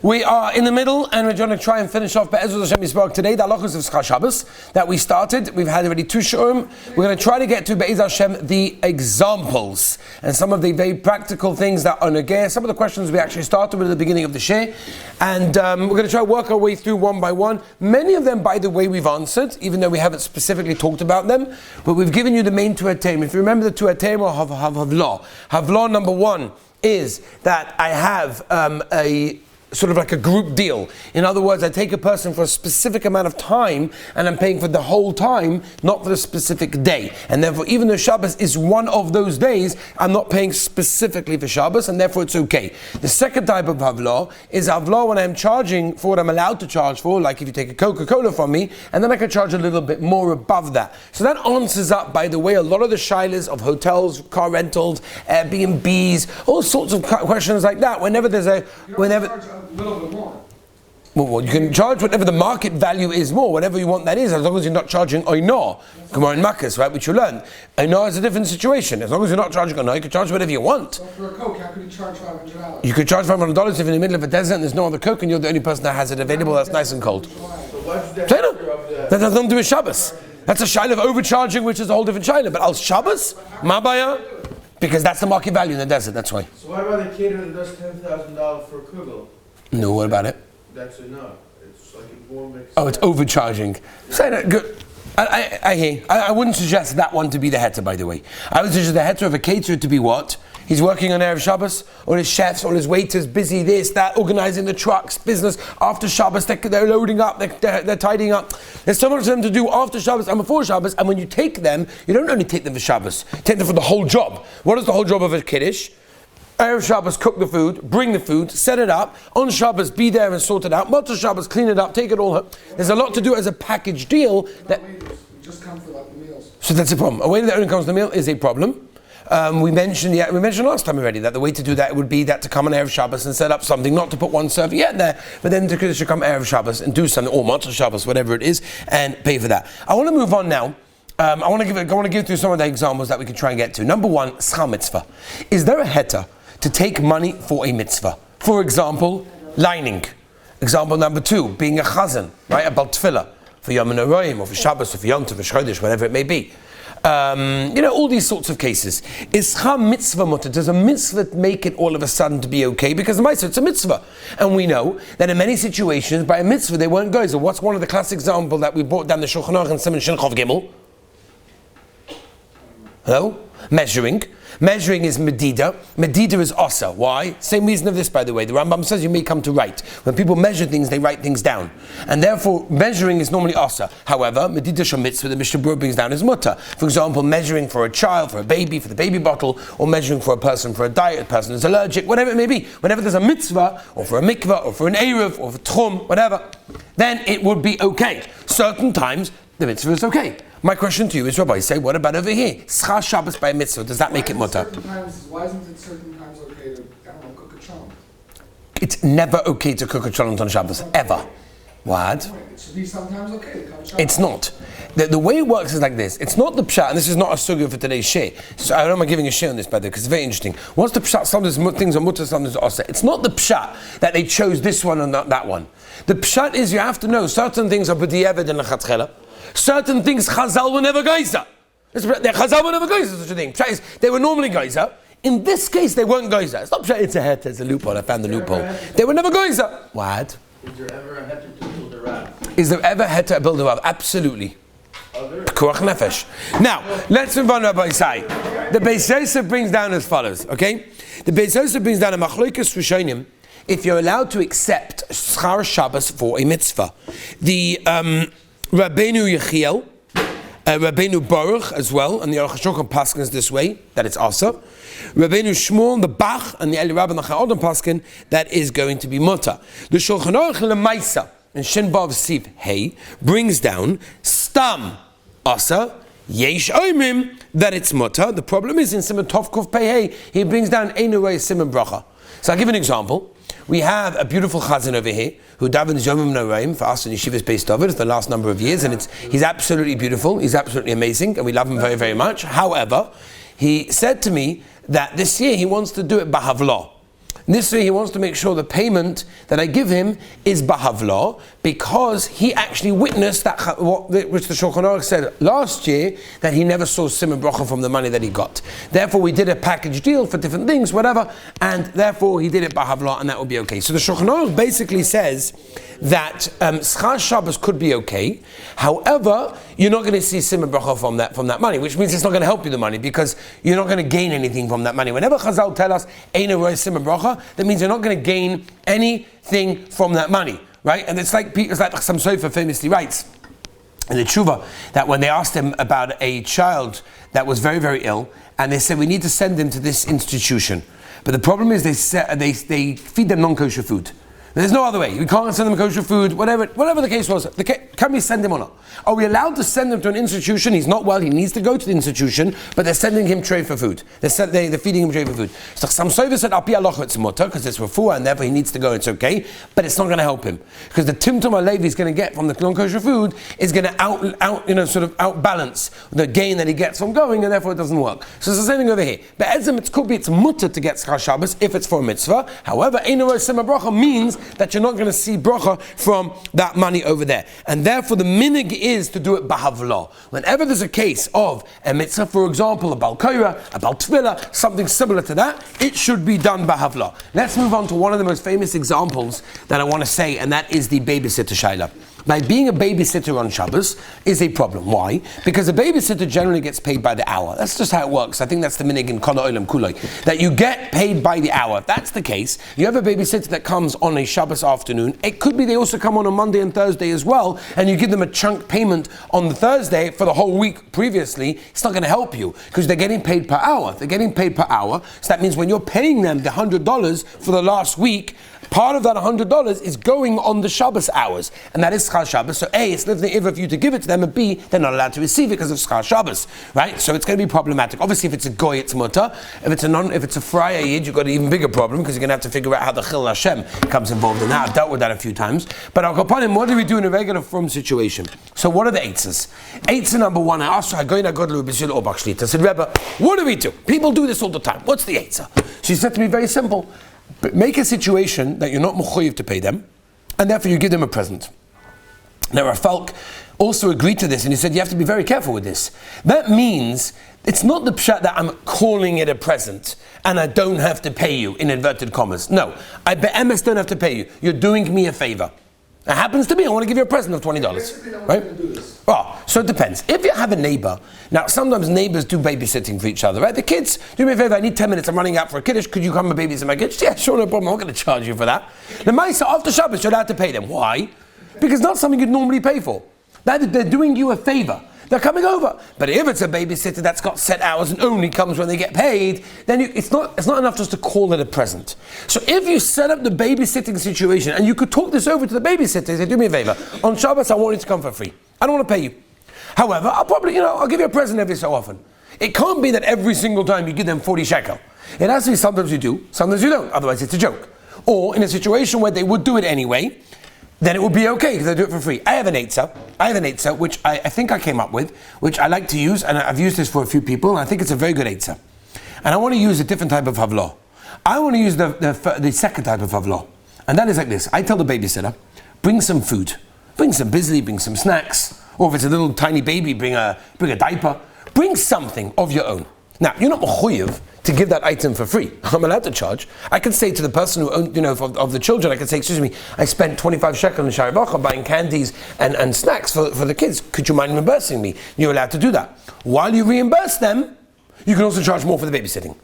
We are in the middle, and we're going to try and finish off Be'ezras Hashem Yisbarach today, the halachos of Sechar Shabbos that we started. We've had already 2 shurim. We're going to try to get to Be'ezras Hashem the examples and some of the very practical things that are negeh. Some of the questions we actually started with at the beginning of the share, and we're going to try to work our way through one by one. Many of them, by the way, we've answered, even though we haven't specifically talked about them. But we've given you the main 2 atem. If you remember the 2 atem or havlah. Havlah number 1 is that I have a sort of like a group deal. In other words, I take a person for a specific amount of time and I'm paying for the whole time, not for a specific day. And therefore, even though Shabbos is one of those days, I'm not paying specifically for Shabbos, and therefore it's okay. The second type of havlah is havlah when I'm charging for what I'm allowed to charge for, like if you take a Coca-Cola from me, and then I can charge a little bit more above that. So that answers up, by the way, a lot of the shilas of hotels, car rentals, Airbnbs, all sorts of questions like that. Whenever there's a little bit more. Well, you can charge whatever the market value is more, whatever you want that is, as long as you're not charging oinah. Gemara in Makkos, right, which you learned. Oinah is a different situation. As long as you're not charging oinah, you can charge whatever you want. So for a Coke, how could you charge $500? You could charge $500 if you're in the middle of a desert and there's no other Coke and you're the only person that has it available that's nice and cold. So what's the That has nothing to do with Shabbos. That's a shaila of overcharging, which is a whole different shaila. But al Shabbos, mabaya, because that's the market value in the desert, that's why. So what about the caterer that does $10,000 for a kugel? No, what about it? That's enough. It's like it won't make sense. Oh, it's overcharging. Say that, good. I hear. I wouldn't suggest that one to be the heter, by the way. I would suggest the heter of a caterer to be what? He's working on Erev Shabbos, or his chefs, or his waiters, busy this, that, organizing the trucks, business. After Shabbos, they're loading up, they're tidying up. There's so much for them to do after Shabbos and before Shabbos, and when you take them, you don't only take them for Shabbos, you take them for the whole job. What is the whole job of a kiddush? Erev Shabbos, cook the food, bring the food, set it up. On Shabbos, be there and sort it out. Motzei Shabbos, clean it up, take it all home. There's a lot to do as a package deal. That just come for like the meals. So that's a problem. A waiter that only comes to the meal is a problem. We mentioned last time already that the way to do that would be that to come on Erev Shabbos and set up something, not to put one serviette there, but then to come Erev Shabbos and do something, or Motzei Shabbos, whatever it is, and pay for that. I want to move on now. I want to give through some of the examples that we can try and get to. Number 1, schar mitzvah. Is there a heter to take money for a mitzvah? For example, lining. Example number 2, being a chazan, right? A bal tefillah for Yom HaNoraim, or for Shabbos, or for Yom Tov, or Chodesh, whatever it may be. All these sorts of cases. Is schar mitzvah mutter? Does a mitzvah make it all of a sudden to be okay? Because the mitzvah, it's a mitzvah. And we know that in many situations, by a mitzvah, they weren't goys. So what's one of the classic examples that we brought down the Shulchan Aruch and Siman Shin Chav Gimel? Hello? Measuring. Measuring is medida. Medida is asa. Why? Same reason of this, by the way. The Rambam says you may come to write. When people measure things, they write things down. And therefore, measuring is normally asa. However, medida shemitzvah, the Mishnah Berurah brings down is mutter. For example, measuring for a child, for a baby, for the baby bottle, or measuring for a person for a diet, a person who's allergic, whatever it may be. Whenever there's a mitzvah, or for a mikvah, or for an eruv, or for tchum, whatever, then it would be okay. Certain times, the mitzvah is okay. My question to you is, Rabbi, say, what about over here? Sechar Shabbos by a mitzvah, does that make it mutter? Why isn't it certain times okay to, cook a cholent? It's never okay to cook a cholent on Shabbos, ever. What? It should be sometimes okay to cook a cholent. It's not. The way it works is like this. It's not the pshat, and this is not a sugya for today's share. So I don't mind giving a share on this, by the way, because it's very interesting. What's the pshat? Sometimes things are mutter, sometimes are oseh. It's not the pshat that they chose this one and not that one. The pshat is you have to know certain things are b'di'evid and lechatchela. Certain things Chazal were never geyser. Chazal were never geyser, such a thing. Pshat is, they were normally geyser. In this case, they weren't geyser. It's not pshat, it's a het, it's a loophole. I found the loophole. They were never geyser. What? Is there ever a heter to build a rav? Is there ever a heter to build a rav? Absolutely. Kuach nefesh. Now, let's move on to Rabbi Isai. The Beis Yosef brings down as follows, okay? The Beis Yosef brings down a machlokes rishonim if you're allowed to accept Sechar Shabbos for a mitzvah. The Rabbeinu Yechiel, Rabbeinu Baruch as well, and the Aruch HaShulchan paskins this way, that it's asa. Rabbeinu Shmuel, the Bach, and the Eli Rabban Cha'odam paskin, that is going to be mutter. The Shulchan Aruch Lemaisa, and Shin Bav Sif Hey, brings down Stam asa, Yesh Oimim, that it's mutter. The problem is in Siman Tov Kuf Pei Hey, he brings down Einu Rei Siman Bracha. So I'll give an example. We have a beautiful chazan over here who davens Yom HaNoraim for us in Yeshivas Beis David for the last number of years, and he's absolutely beautiful, he's absolutely amazing, and we love him very, very much. However, he said to me that this year he wants to do it b'havlah. This way he wants to make sure the payment that I give him is Bahavla, because he actually witnessed that which the Shulchan Aruch said last year, that he never saw Simon Bracha from the money that he got. Therefore we did a package deal for different things, whatever, and therefore he did it Bahavla, and that would be okay. So the Shulchan Aruch basically says that Sechar Shabbos could be okay. However, you're not going to see Simon Bracha from that money, which means it's not going to help you the money, because you're not going to gain anything from that money. Whenever Chazal tell us Eino Roy Simon Bracha, that means you're not going to gain anything from that money, right? And it's like some Sofer famously writes in the Tshuva, that when they asked him about a child that was very, very ill, and they said, we need to send him to this institution. But the problem is they feed them non-kosher food. There's no other way. We can't send them kosher food, whatever the case was. Can we send him or not? Are we allowed to send him to an institution? He's not well, he needs to go to the institution, but they're sending him tray for food. They're feeding him tray for food. So some Sofer said, Api Allah it's mutter, because it's refuah, and therefore he needs to go, it's okay, but it's not going to help him. Because the Timtum HaLevi he's going to get from the non-kosher food is going to outbalance the gain that he gets from going, and therefore it doesn't work. So it's the same thing over here. But Ezim, it could be it's mutter to get Sechar Shabbos if it's for a mitzvah. However, Eino Rosh Sema Bracha means that you're not going to see bracha from that money over there. And therefore the minig is to do it bahavla. Whenever there's a case of a mitzvah, for example, a bal koira, a bal tefillah, something similar to that, it should be done bahavla. Let's move on to one of the most famous examples that I want to say, and that is the babysitter shaila. By being a babysitter on Shabbos is a problem. Why? Because a babysitter generally gets paid by the hour. That's just how it works. I think that's the minig in Kol Ha'olam Kuloi, that you get paid by the hour. If that's the case, you have a babysitter that comes on a Shabbos afternoon. It could be they also come on a Monday and Thursday as well, and you give them a chunk payment on the Thursday for the whole week previously. It's not going to help you, because they're getting paid per hour. They're getting paid per hour. So that means when you're paying them the $100 for the last week, part of that $100 is going on the Shabbos hours, and that is Sechar Shabbos. So A, it's living for you to give it to them, and B, they're not allowed to receive it because of Sechar Shabbos, right? So it's going to be problematic. Obviously, if it's a goy, it's mutter. If it's a friar yid, you've got an even bigger problem, because you're going to have to figure out how the Chil Hashem comes involved in that. I've dealt with that a few times. But I'll go upon him. What do we do in a regular from situation? So what are the eitzes? Eitzah number one. I asked her, I said, Rebbe, what do we do? People do this all the time. What's the eitzah? She said to me, very simple. Make a situation that you're not mechuyev to pay them, and therefore you give them a present. Now Rafalk also agreed to this, and he said you have to be very careful with this. That means it's not the pshat that I'm calling it a present and I don't have to pay you, in inverted commas. No, I be'emes don't have to pay you. You're doing me a favor. It happens to me, I want to give you a present of $20, right? Oh, so it depends. If you have a neighbor, now sometimes neighbors do babysitting for each other, right? The kids, do me a favor, I need 10 minutes, I'm running out for a kiddush, could you come and babysit my kids? Yeah, sure, no problem, I'm not going to charge you for that. The Maisa, after Shabbos, you're allowed to pay them. Why? Because it's not something you'd normally pay for. They're doing you a favor. They're coming over. But if it's a babysitter that's got set hours and only comes when they get paid, then it's not enough just to call it a present. So if you set up the babysitting situation, and you could talk this over to the babysitter, say, do me a favor, on Shabbos I want you to come for free. I don't want to pay you. However, I'll probably, I'll give you a present every so often. It can't be that every single time you give them 40 shekel. It has to be sometimes you do, sometimes you don't. Otherwise it's a joke. Or in a situation where they would do it anyway, then it would be okay because they do it for free. I have an eitzah, which I think I came up with, which I like to use, and I've used this for a few people, and I think it's a very good eitzah. And I want to use a different type of havlah. I want to use the second type of havlah. And that is like this. I tell the babysitter, bring some food. Bring some bizli, bring some snacks. Or if it's a little tiny baby, bring a diaper. Bring something of your own. Now, you're not mechuyev to give that item for free. I'm allowed to charge. I can say to the person who owns, of the children, I can say, excuse me, I spent 25 shekel in Shari Bacha buying candies and snacks for the kids. Could you mind reimbursing me? You're allowed to do that. While you reimburse them, you can also charge more for the babysitting.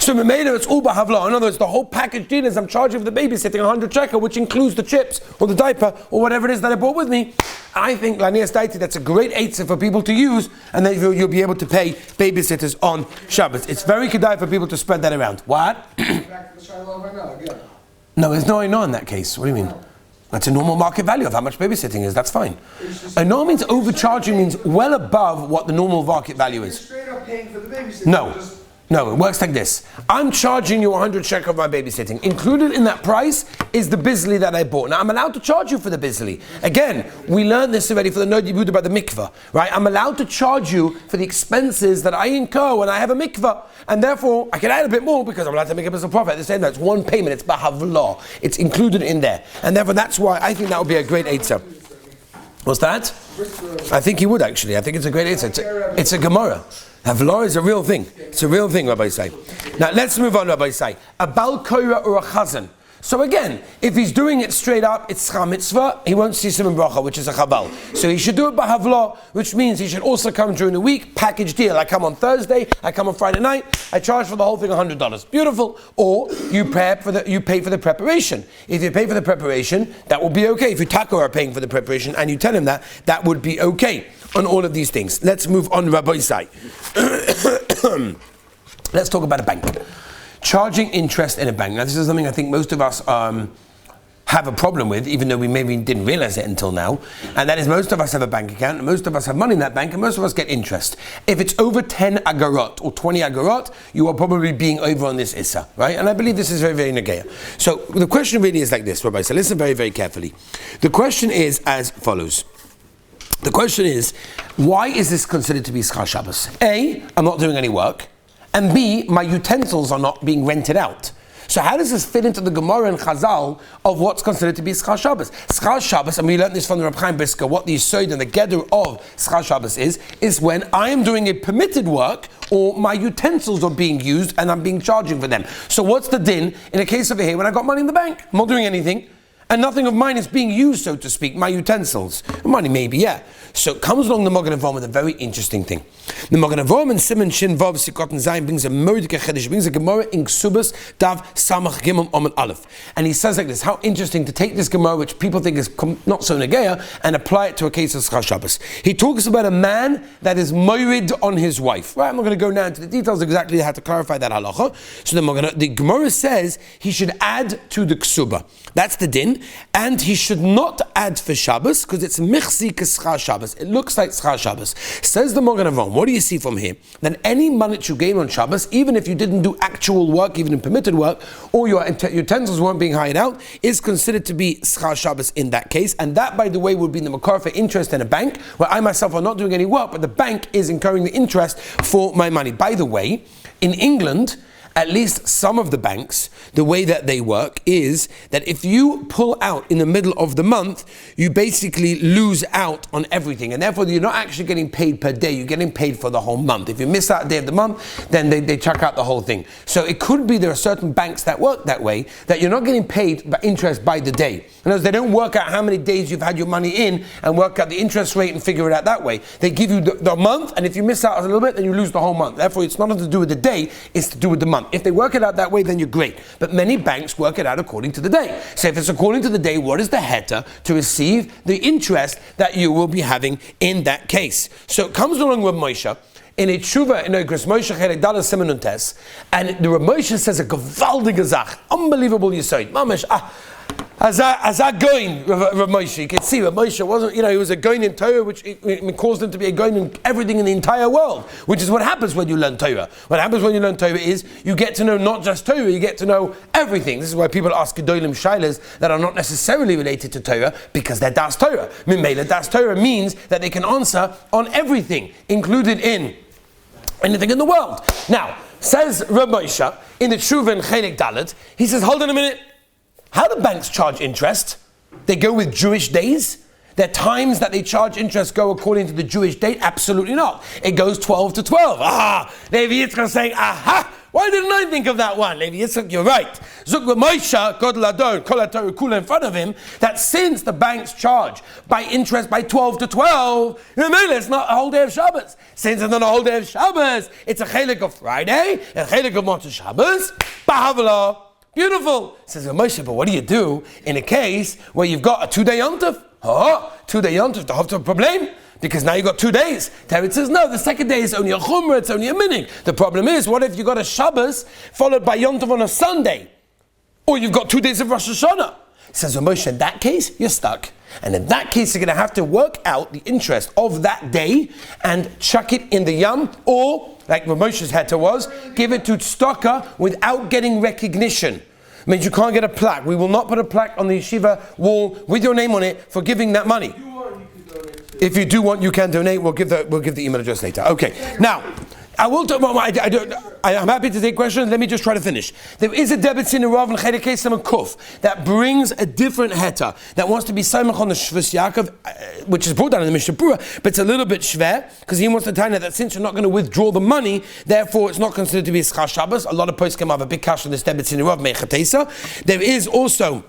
So Memela, it's Uba Havla. In other words, the whole package deal is I'm charging for the babysitting 100 shekel, which includes the chips or the diaper or whatever it is that I brought with me. I think Lanias Daiti, that's a great eitzah for people to use, and then you'll be able to pay babysitters on Shabbos. It's very kedai for people to spread that around. What? Back to the Shiloh right now, again. No, there's no I in that case. What do you mean? That's a normal market value of how much babysitting is. That's fine. A no means overcharging means well above what the normal market value is. You're straight up paying for the babysitter. No. No, it works like this. I'm charging you 100 shekel for my babysitting. Included in that price is the bizli that I bought. Now, I'm allowed to charge you for the bizli. Again, we learned this already for the Nod Yibud about the mikvah, right? I'm allowed to charge you for the expenses that I incur when I have a mikvah. And therefore, I can add a bit more because I'm allowed to make a bit of profit. At the same time, it's one payment. It's bahavlah. It's included in there. And therefore, that's why I think that would be a great eitzah. What's that? I think he would actually. I think it's a great eitzah. It's a Gemara. Havlah is a real thing. It's a real thing, Rabbi Say. Now let's move on, Rabbi Say. A Bal Korah or a Chazan. So again, if he's doing it straight up, it's Schar Mitzvah, he won't see Simon Bracha, which is a Chabal. So he should do it by Havlah, which means he should also come during the week, package deal. I come on Thursday, I come on Friday night, I charge for the whole thing $100. Beautiful. Or you pay for the preparation. If you pay for the preparation, that will be okay. If you taco are paying for the preparation and you tell him that would be okay on all of these things. Let's move on, Rabbi Say. Let's talk about a bank. Charging interest in a bank. Now, this is something I think most of us have a problem with, even though we maybe didn't realize it until now. And that is, most of us have a bank account, and most of us have money in that bank, and most of us get interest. If it's over 10 agarot or 20 agarot, you are probably being over on this issa, right? And I believe this is very, very negaya. So the question really is like this, Rabbi. So listen very, very carefully. The question is as follows. The question is, why is this considered to be Sechar Shabbos? A, I'm not doing any work. And B, my utensils are not being rented out. So how does this fit into the Gemara and Chazal of what's considered to be Sechar Shabbos? Sechar Shabbos, and we learned this from the Reb Chaim Brisker, what the Yesod and the Geder of Sechar Shabbos is when I am doing a permitted work or my utensils are being used and I'm being charging for them. So what's the din in a case over here when I got money in the bank? I'm not doing anything. And nothing of mine is being used, so to speak, my utensils. Money maybe, yeah. So it comes along the Magen Avraham with a very interesting thing. The Magen Avraham in Siman Shin Vav Sikot and Zayin brings a Mordecai Chedesh, brings a Gemara in Ksubas Dav Samach Gimel Omen Aleph. And he says like this, how interesting to take this Gemara, which people think is not so negeya, and apply it to a case of Sechar Shabbos. He talks about a man that is moirid on his wife. Right, I'm not going to go now into the details exactly how to clarify that halacha. So the Gemara says he should add to the Ksuba. That's the din. And he should not add for Shabbos because it's Michsi K'Sechar Shabbos. It looks like Sechar Shabbos. Says the Magen Avraham, what do you see from here? That any monetary gain on Shabbos, even if you didn't do actual work, even in permitted work, or your utensils weren't being hired out, is considered to be Sechar Shabbos in that case. And that, by the way, would be the makar for interest in a bank, where I myself are not doing any work, but the bank is incurring the interest for my money. By the way, in England, at least some of the banks, the way that they work is that if you pull out in the middle of the month, you basically lose out on everything. And therefore, you're not actually getting paid per day, you're getting paid for the whole month. If you miss out a day of the month, then they chuck out the whole thing. So it could be there are certain banks that work that way, that you're not getting paid by interest by the day. In other words, they don't work out how many days you've had your money in and work out the interest rate and figure it out that way. They give you the month, and if you miss out a little bit, then you lose the whole month. Therefore, it's not to do with the day, it's to do with the month. If they work it out that way, then you're great. But many banks work it out according to the day. So if it's according to the day, what is the heta to receive the interest that you will be having in that case? So it comes along with Moshe in a tshuva in Ogres Moshe Chelek Dalas Siman Tes, and the Reb Moshe says a gewaldige Zach, unbelievable yesod. Mamash, as I going, Rav Moshe, you can see Rav Moshe wasn't, he was a goin in Torah, which it caused him to be a goin in everything in the entire world, which is what happens when you learn Torah. What happens when you learn Torah is you get to know not just Torah, you get to know everything. This is why people ask Gedolim Shailas that are not necessarily related to Torah, because they're Das Torah. Mimela Das Torah means that they can answer on everything, included in anything in the world. Now, says Rav Moshe in the Tshuva in Chelek Dalet, he says, hold on a minute. How do banks charge interest? They go with Jewish days? Their times that they charge interest go according to the Jewish date? Absolutely not. It goes 12 to 12. Levi Yitzchak saying, aha! Why didn't I think of that one? Levi Yitzchak, you're right. Zuk Moshe, God Ladon, Kol HaTorah Kula in front of him, that since the banks charge by interest by 12 to 12, it's not a whole day of Shabbos. Since it's not a whole day of Shabbos, it's a chelik of Friday, a chelik of Motzei Shabbos, B'Havla. Beautiful. Says Moshe, but what do you do in a case where you've got a 2-day yontif? 2-day yontif, the a problem? Because now you've got 2 days. Teretz says, no, the second day is only a chumrah, it's only a minig. The problem is, what if you got a Shabbos followed by yontif on a Sunday? Or you've got 2 days of Rosh Hashanah? Says Moshe, in that case, you're stuck. And in that case, you're going to have to work out the interest of that day and chuck it in the yam, or like Moshe's heta was, give it to tzedakah without getting recognition. Means you can't get a plaque. We will not put a plaque on the yeshiva wall with your name on it for giving that money. If you want, you can donate to If you do want, you can donate. We'll give the email address later. Okay. Now, I will talk about. I'm happy to take questions. Let me just try to finish. There is a debit in the Rav and Cheder Kesem and Kuf that brings a different heta that wants to be Saimach on the Shvus Yaakov, which is brought down in the Mishnah Berurah, but it's a little bit shver because he wants to tell you that since you're not going to withdraw the money, therefore it's not considered to be a Sechar Shabbos. A lot of poskim have a big cash on this debit in the Rav Mechatesa. There is also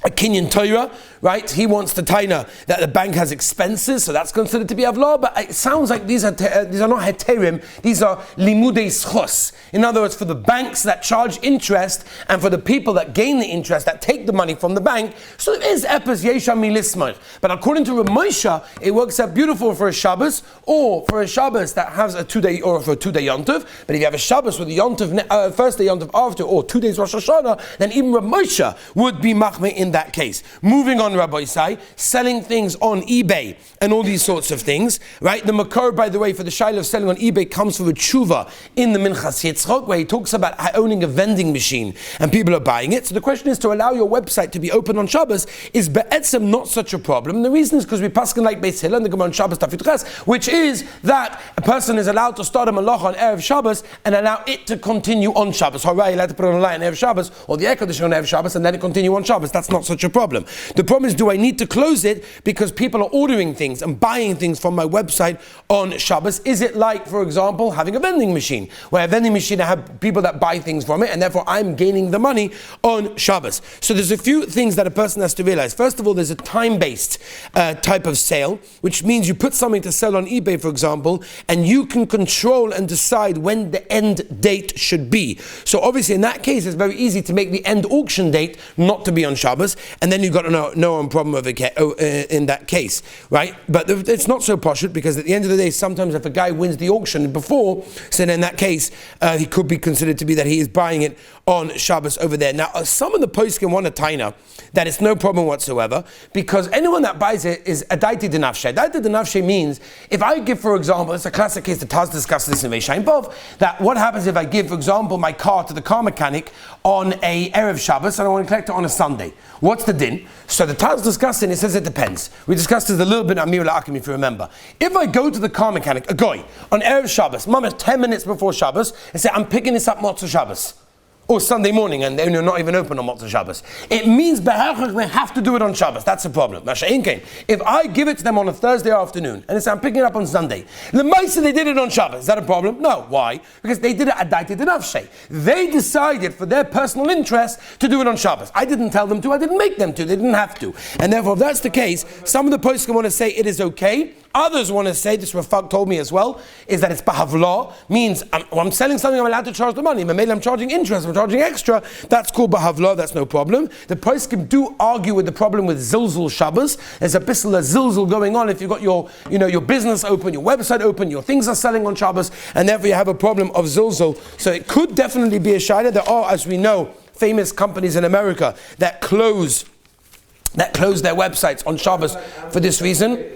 a Kinyan Torah, right? He wants to taina that the bank has expenses, so that's considered to be avlah. But it sounds like these are not heterim; these are limudei schos. In other words, for the banks that charge interest and for the people that gain the interest, that take the money from the bank. So it is epis yesham milismar. But according to Rav Moshe, it works out beautiful for a Shabbos or for a Shabbos that has a 2-day or for a 2-day yontiv. But if you have a Shabbos with a yontiv first day yontiv after or 2 days Rosh Hashanah, then even Rav Moshe would be machmir in that case. Moving on, Rabbi Isai, selling things on eBay and all these sorts of things, right? The makor, by the way, for the shaila of selling on eBay comes from a tshuva in the Minchas Yitzchok, where he talks about owning a vending machine and people are buying it. So the question is to allow your website to be open on Shabbos is be'etzem not such a problem. And the reason is because we paskin like Beis Hillel and the Gemara on Shabbos Tafit Ches, which is that a person is allowed to start a malach on Erev Shabbos and allow it to continue on Shabbos. However, you're allowed to put it on line on Erev Shabbos or the Air Conditioner on Erev Shabbos and then it continue on Shabbos. That's not such a problem. The problem is, do I need to close it because people are ordering things and buying things from my website on Shabbos? Is it like, for example, having a vending machine, where a vending machine I have people that buy things from it and therefore I'm gaining the money on Shabbos? So there's a few things that a person has to realize. First of all, there's a time-based type of sale, which means you put something to sell on eBay, for example, and you can control and decide when the end date should be. So obviously in that case, it's very easy to make the end auction date not to be on Shabbos, and then you've got no problem of in that case, right? But it's not so poshut because at the end of the day, sometimes if a guy wins the auction before, so then in that case, he could be considered to be that he is buying it on Shabbos over there. Now, some of the poskim want a taina that it's no problem whatsoever because anyone that buys it is a daiti denafshe. Daiti denafshe means if I give, for example, it's a classic case that Taz discussed this in Veishaim Bov, that what happens if I give, for example, my car to the car mechanic on a Erev Shabbos and I want to collect it on a Sunday? What's the din? So the Taz discussed it, it says it depends. We discussed it a little bit on Amir La'akim, if you remember. If I go to the car mechanic, a guy, on Erev Shabbos, Mama, 10 minutes before Shabbos, and say, I'm picking this up Motzei Shabbos, or Sunday morning, and they're not even open on Motzei Shabbos, it means they have to do it on Shabbos. That's the problem. If I give it to them on a Thursday afternoon, and they say, I'm picking it up on Sunday, the Maisa, they did it on Shabbos. Is that a problem? No. Why? Because they did it at Daiti Denafshe. They decided for their personal interest to do it on Shabbos. I didn't tell them to, I didn't make them to, they didn't have to. And therefore, if that's the case, some of the poskim want to say it is okay. Others want to say, this Rafaq told me as well, is that it's bahavla, means I'm selling something, I'm allowed to charge the money. Maybe I'm charging interest, I'm charging extra. That's called bahavla, that's no problem. The poskim do argue with the problem with zilzul Shabbos. There's a bissel of zilzul going on if you've got your business open, your website open, your things are selling on Shabbos, and therefore you have a problem of zilzul. So it could definitely be a shayla. There are, as we know, famous companies in America that close their websites on Shabbos for this reason.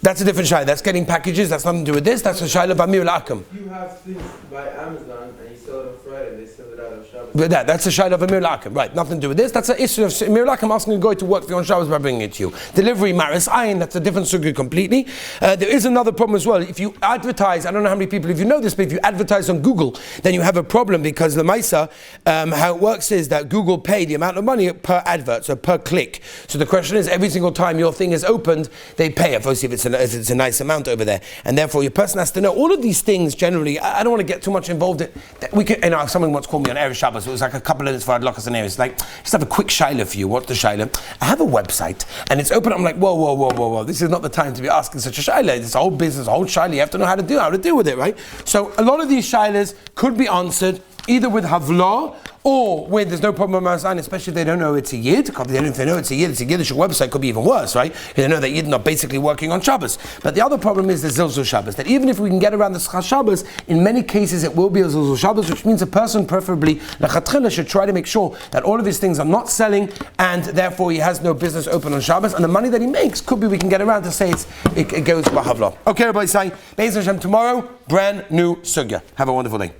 That's a different shayla. That's getting packages. That's nothing to do with this. That's a shayla of Amir La'akim. You have things by Amazon and you sell it on Friday, they send it out on Shabbos. But that's a shayla of Amir La'akim. Right, nothing to do with this. That's an issue of Amir La'akim asking a guy to work for you on Shabbos by bringing it to you. Delivery, maris, ayin, that's a different sugya completely. There is another problem as well. If you advertise, I don't know how many people, if you know this, but if you advertise on Google, then you have a problem because the Maisa, how it works is that Google pay the amount of money per advert, so per click. So the question is, every single time your thing is opened, they pay, obviously if it's a nice amount over there. And therefore your person has to know all of these things generally. I don't want to get too much involved in we could, someone once called me on Erev Shabbos, it was like a couple of minutes before I'd lock us in Erev. Like, just have a quick shayla for you. What's the shayla? I have a website and it's open. I'm like, whoa. This is not the time to be asking such a shayla. It's a whole business, a whole shayla. You have to know how to deal with it, right? So a lot of these shaylas could be answered either with havla or where there's no problem with Marasan, especially if they don't know it's a Yid. If they know it's a Yiddish website, could be even worse, right? If they know that Yidden are basically working on Shabbos. But the other problem is the Zilzul Shabbos, that even if we can get around the Sechar Shabbos, in many cases it will be a Zilzul Shabbos, which means a person preferably, Lechatchila, should try to make sure that all of his things are not selling, and therefore he has no business open on Shabbos, and the money that he makes, could be we can get around to say it goes Bahavla. Okay, everybody saying, Be'ez Hashem, tomorrow, brand new Sugya. Have a wonderful day.